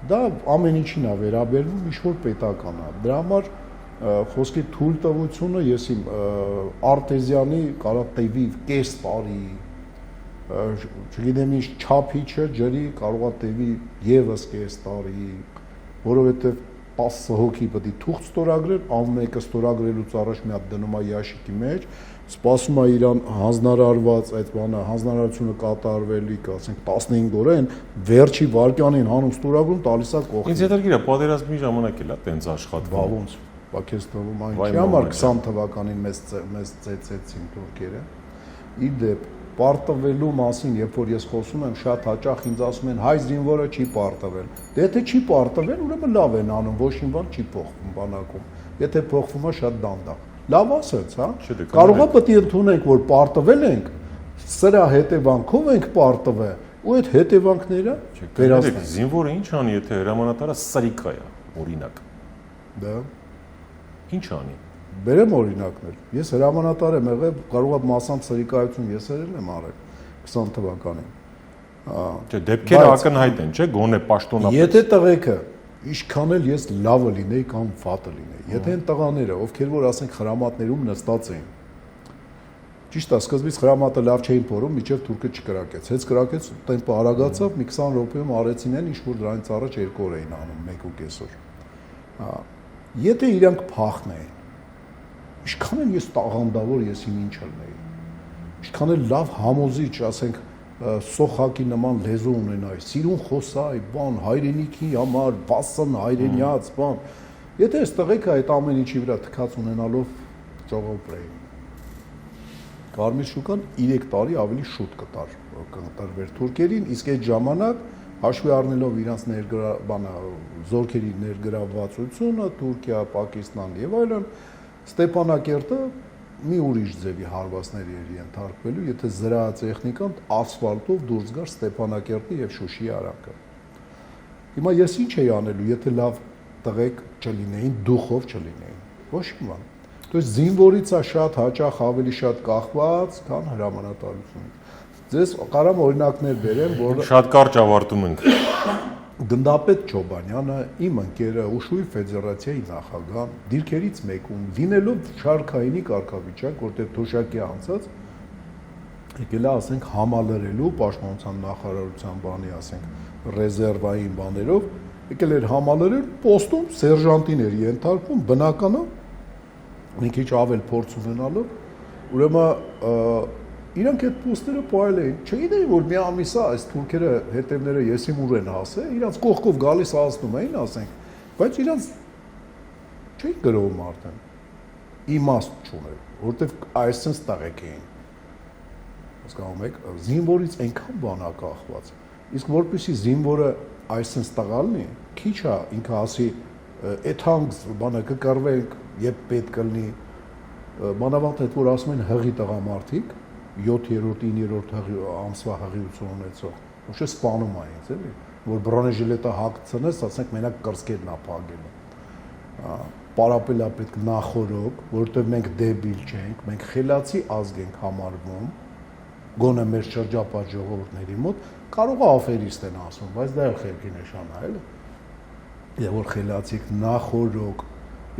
Դա ամեն ինչին է վերաբերվում, ինչ-որ պետական է։ Դրա համար խոսքի թույլտվությունը ես իմ արտեզյանի կարա տևի կես տարի, չգիտեմ ինչ չափի չէ, ջրի կարող է տևի եւս կես տարի, որովհետեւ 10 հոգի պետք է թուղթ ստորագրել, ամենը ստորագրելուց առաջ մի հատ դնում է ящիկի մեջ, սպասում է իրան հանձնարարված այդ բանը, հանձնարարությունը կատարվելիք, ասենք 15 օր են, վերջի վարքյանին հանում ստորագրում, տալիս է կողքին։ Ինձ հետաքրքիր է, պատերազմի ժամանակ էլ է տենց աշխատվում։ Բա ոնց, բա քեզ թվում այնի համար 20 թվականին մեզ ծեծեցին թուրքերը։ Իդեպ պարտվելու մասին, երբ որ ես խոսում եմ, շատ հաճախ ինձ ասում են հայ զինվորը չի պարտվել։ Դե եթե չի պարտվել, ուրեմն լավ են անում, ոչ մի բան չի փոխվում բանակում։ Եթե փոխվում է շատ դանդաղ։ Լավ ասած, հա։ Կարող է պետք է ընդունենք, որ պարտվել ենք, սրա հետևանքով ենք պարտվել, ու այդ հետևանքները վերացնենք։ Զինվորը ինչ անի, եթե հրամանատարը սրիկա է, օրինակ։ Դա ինչ անի։ Բերեմ օրինակներ։ Ես հրամանատար եմ եղել, կարող է մասամբ սրիկայություն ես եմ արել 20 թվականին։ Չէ, դեպքերը ակնհայտ են, չէ, գոնե պաշտոնապես։ Եթե տղեկը ինչքան էլ ես լավը լինեի կամ վատը լինեի, եթե այն տղաները, ովքեր որ ասենք խրամատներում նստած էին, ճիշտ է, սկզբից խրամատը լավ չէին փորում, միջև թուրքը չկրակեց։ Հենց կրակեց, տեմպը արագացավ, մի 20 րոպեում արեցին են, ինչ որ դրանից առաջ 2 օր էին անում, 1.5 օր։ Եթե իրանք փախնեին, ինչքան էլ ես տաղանդավոր ես իմ ինչ ելնեի, ինչքան էլ լավ համոզիչ, ասենք, սոխակի նման լեզու ունենայի, սիրուն խոսայի, բան, հայրենիքի համար, բասն հայրենյաց, բան, եթե այս տղեկը այդ ամեն ինչի վրա թքած ունենալով ճողոպրեին, Կարմիր շուկան 3 տարի ավելի շուտ կտրվեր թուրքերին, իսկ այդ ժամանակ հաշվի առնելով իրանց զորքերի ներգրավվածությունը, Թուրքիա, Պակիստան եւ այլն, Ստեփանակերտը մի ուրիշ ձևի հարվածների էր ենթարկվելու, եթե զրահատեխնիկան ասֆալտով դուրս գար Ստեփանակերտի եւ Շուշիի արանքը։ Հիմա ես ինչ էի անելու, եթե լավ տղեկ չլինեին, դուխով չլինեին։ Ոչ մի բան։ То есть զինվորից է շատ հաճախ ավելի շատ կախված, քան հրամանատարությունից։ Ձեզ կարամ օրինակներ բերեմ, որ շատ կարճ ավարտում ենք։ Գնդապետ Չոբանյանը, իմ ընկերը, Ուշուի ֆեդերացիայի նախագահ, դիրքերից մեկում, լինելով շարքայինի կարգավիճակ, որտեղ թոշակի անցած, եկել է, ասենք, համալրելու պաշտպանության նախարարության բանի, ասենք, ռեզերվային բաներով, եկել էր համալրել, պոստում սերժանտին էր ենթարկվում, բնականը մի քիչ ավել փորձ ունենալով, ուրեմն իրանք այդ պոստերը պահել էին, չգիտեի, որ մի ամիս է այս թուրքերը հետևները եսիմ ուր են հասել, իրանք կողքով գալիս հասնում էին, ասենք, բայց իրանք չէին գրովում արդեն։ իմաստ չուներ, որովհետև այսպես տղեկ էին։ Հասկանում եք, զինվորից այնքան բան է կախված։ Իսկ որպեսզի զինվորը այսպես տղալնի, քիչ է ինքը ասի, այդ հանգ բանը կկռվենք, երբ պետք կլինի, մանավանդ այդ որ ասում են հղի տղամարդիկ, 7-րդ, 9-րդ ամսվա հղիություն ունեցող, ոչ է սպանում է ինձ, էլի, որ բրոնեժիլետը հագցնես, ասենք մենակ կրծքերն է փակելու։ Պարապելա պետք նախորոք, որովհետև մենք դեբիլ չենք, մենք խելացի ազգ ենք համարվում, գոնե մեր շրջապատ ժողովուրդների մոտ, կարող է աֆերիստ են ասում, բայց դա էլ խելքի նշան է, էլի։ Եվ որ խելացիք նախորոք,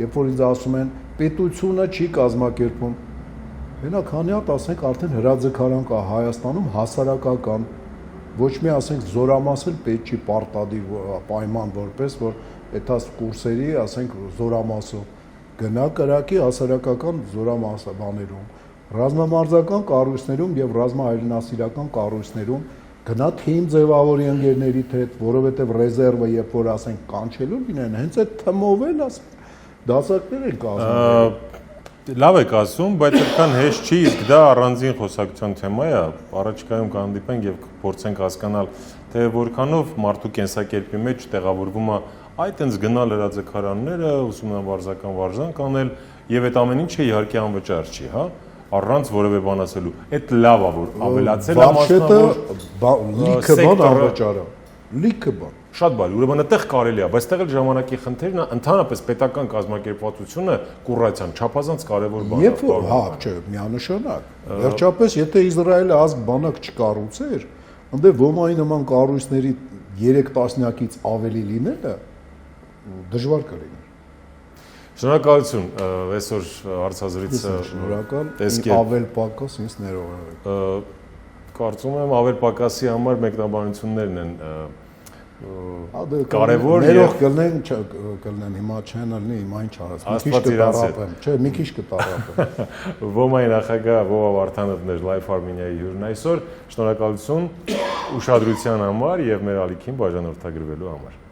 երբ որ ինձ ասում են պետությունը չի կազմակերպում, մենակ քանի հատ ասենք արդեն հրաձգարան կա Հայաստանում հասարակական, ոչ մի ասենք զորամասել պետք չի պարտադիր պայման որպես որ այդաս կուրսերի ասենք զորամասով գնա կրակի հասարակական զորամասը բաներում, ռազմամարզական կառույցներում եւ ռազմահայրենասիրական կառույցներում գնա թիմ ձևավորի ընկերների հետ, որովհետեւ ռեզերվը երբ որ ասենք կանչելու լինեն, հենց այդ թմով էլ ասենք դասակներ են կազմում։ Լավ եք ասում, բայց այդքան հեշտ չի, իսկ դա առանձին խոսակցության թեմա է, առաջիկայում կհանդիպենք եւ փորձենք հասկանալ, թե որքանով մարդու կենսակերպի մեջ տեղավորվում է այդ այնց գնալ հրաձգարանները, ուսումնավարժական վարժանք անել եւ այդ ամեն ինչը իհարկե անվճար չի, հա, առանց որևէ բան ասելու։ Այդ լավ է որ ավելացել է մասնավոր լիքը բան անվճար է, լիքը բան։ Շատ բարի, ուրեմն այդտեղ կարելի է, բայց այդտեղ էլ ժամանակի խնդիրն է, ընդհանրապես պետական կազմակերպվածությունը կուրացիան չափազանց կարևոր բան է։ Երբ որ, հա, չէ, միանշանակ։ Վերջապես, եթե Իսրայելը ազգ բանակ չկառուցեր, ընդ ոմայի նման կառույցների 3 տասնյակից ավելի լինելը դժվար կլիներ։ Շնորհակալություն, այսօր հարցազրույցը շնորհակալ, ավել պակաս ինձ ներողեք։ Կարծում եմ ավել պակասի համար մեկնաբանություններն են կարևոր ներող կլնեն հիմա չեն լինի հիմա ինչ արած մի քիչ կտարապեմ չէ մի քիչ կտարապեմ Ոմայի նախագահ Վովա Վարդանովն էր Life Armenia-ի հյուրն այսօր շնորհակալություն ուշադրության համար եւ մեր ալիքին բաժանորդագրվելու համար